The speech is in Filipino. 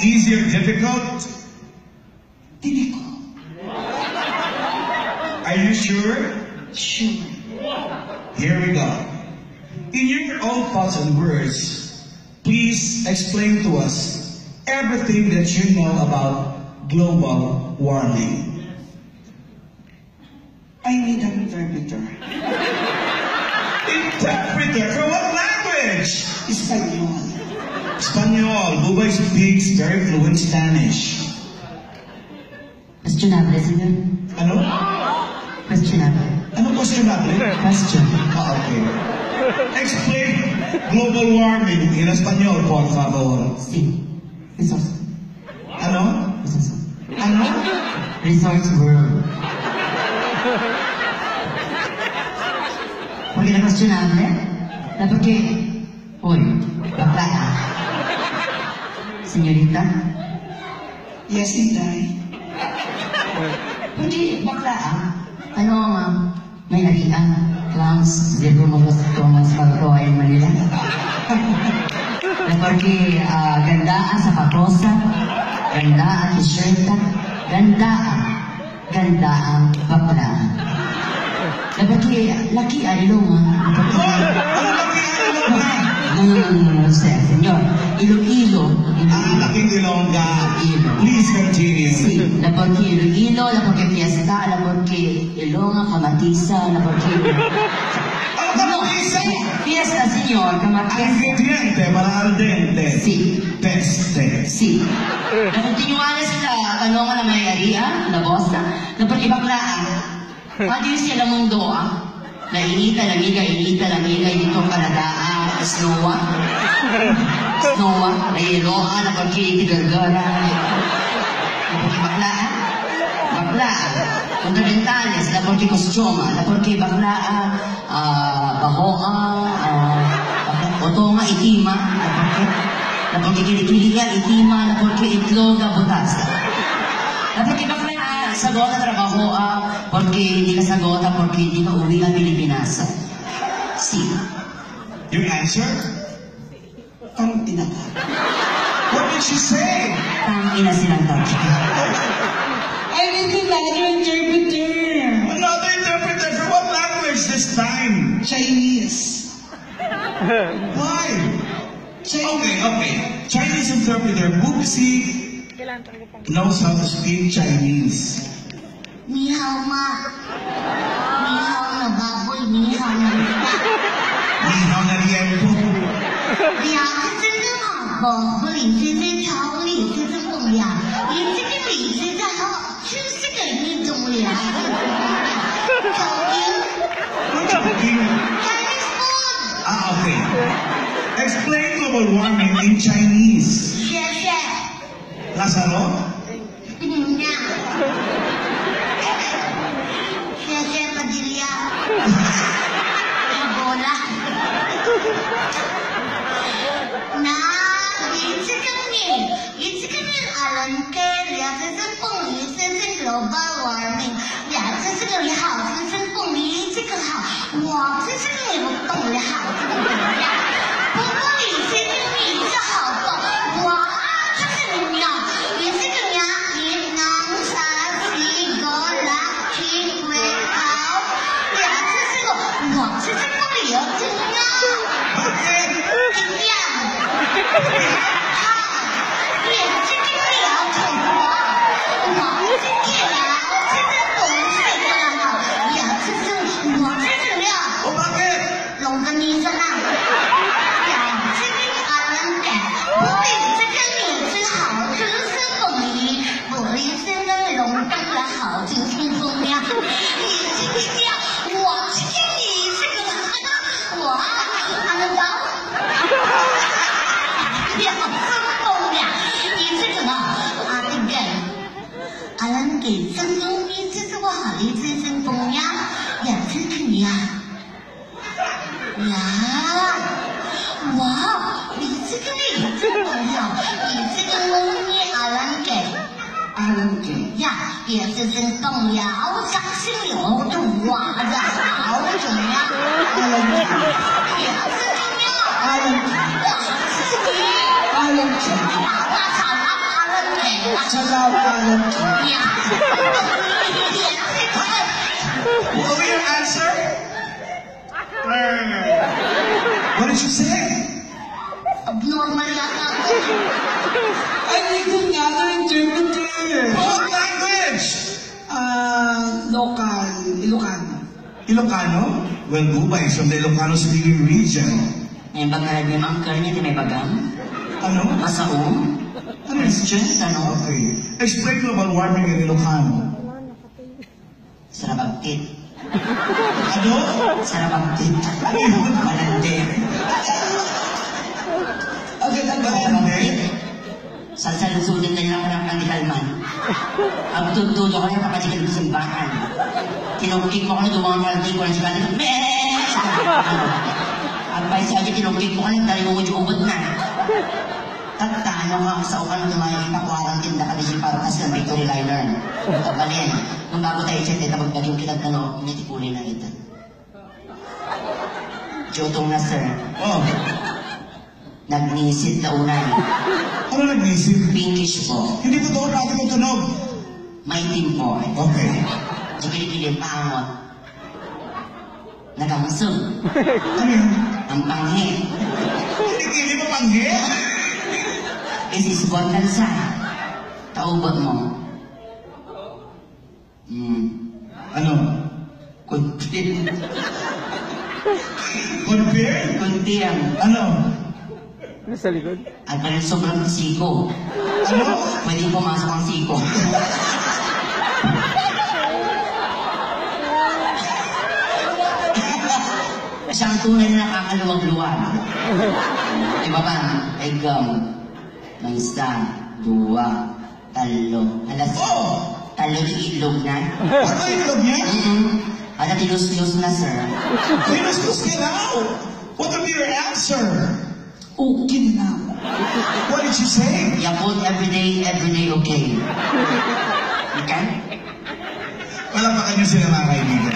Easy or difficult? Difficult. Are you sure? Sure. Here we go. In your own thoughts and words, please explain to us everything that you know about global warming. I need an interpreter. Interpreter for what language? Espanol. Espanol. Bubay speaks very fluent Spanish. Questionable, señor. Ano? Questionable. Ano questionable? Question. Ah, okay. Explain global warming in Espanol, por favor. Sí. Resource. Ano? Resource. Ano? Resource world. Porque la questionable, la porque, hoy, bakla. Señorita, Yes, Inday. porque bakla, ano ang may harian, clams, zero mga Thomas Malroy, Manila. Na porque gandaan sa patrosa, gandaan t-shirta, gandaan baklaan. Na porque laki alilong Ano laki No, señor. Iloilo. laking Ilongga. Please continue. Sí, la porque Iloilo, la porque fiesta, la porque Ilonga, Camatisa, la porque... Ano kamatisa? Fiesta, señor, Camatisa. Ingrediente para al dente. Sí. Peste. Sí. La continuanes la kanonga na mayarian, la bosta, la porque baklaan. Ano yung sila mundo, Nainita, inita, dito kaladaan, snowa, nayeloa, na pagkitigagara, baklaan, fundamentales, na pagkikostyoma, na pagkibaklaan, bahoa, otonga, itima, na pagkikilikilian, itima, na pagkitloga, butas. Na pagkibaklaan, sagota trabaho, porque hindi ka sagota, porque hindi ka uwi ang Pilipinas. Si. Your answer? Tang tinata. What did she say? Tang ina silang tatlo. I need another interpreter. Another interpreter for what language this time? Chinese. Why? Okay. Chinese interpreter, Boopsy knows how to speak Chinese. 你好吗？你好了baboy，你好了。你好那liempo. 两个真正好，宝宝里真正调理真正重要，你这个里真正好，就是个运动量。Chinese food。 Okay. Explain global warming in Chinese. 谢谢。 Lazaro? 谢谢Padilla。bola。那一直跟你alam ke lihat sesempung ini seseng global warming lihat seseng lihat sesempung ini这个好哇这是你不懂的好这个怎么样不过你这个你这好懂哇这是你呀你这个呀你能啥几个来听会好lihat这个哇这是不理由真的怎么样Alam ke, sendung ni sesuatu itu sendungnya, ya sesuatu ya, wow, ni sesuatu itu ya, ni sesuatu ni alam ke, ya,也是真动摇，伤心有种哇的好种呀，也是重要，哇，是你，Alam ko. Salaw alam ko. Yeah. What will your answer? What did you say? Abnormal yata ako. I need another interpreter. What language? Local. Ilocano. Ilocano? Well, Guba is from the Ilocano speaking region. May bagal yung angker niya, di may bagang. Ano? Masaong. Question, ano? Okay. Explain global warming in Ilocano. Sarabagtit. Ano? Sarabagtit. Malande. Okay, Sarabagtit. Sasalusunin na niya ako ng kandikalman. Ang tutulo ko niya kapatikin ko simbahan. Kinukik mo ko na dumangaldi ko ng sikali. Ang paisi aja kinukik mo ko na dari mo ubod na. Tatano nga sa ukan ng tumayo ipakwarang tinda ka din para kasi ng victory liner. Kabalin, nung bago tayo check, ito magdaling kitang tano, initipulin na ito. Jotong na sir, Oh. nagnisid na unay. Ano nag-isip? Pinkish po, Hindi ko doon natin kung tunog. maitim po. Okay. Jikili-kili pangot. Nagamusog. Ano yun? Ang panghi. Hindi pa panggi? Isisbot na sa taubot mo. Ano? Kunti. Compare? Kunti ang. Ano? Nasa likod. At pa rin sobrang siko. Ano? Pwede pumasok ang siko. Siyang tunay na nakakaluwag-luwag. Di ba ba? Ay may isa, dua, talo. Alas, Oh! talo yung itlog na. Ano yung ilog niya? Ada tilus-tilus na, sir. Tinus ka now! What will be your answer? Okay na. What did you say? Yakult every day, okay. Okay? Wala pa kanya sila mga kaibigan.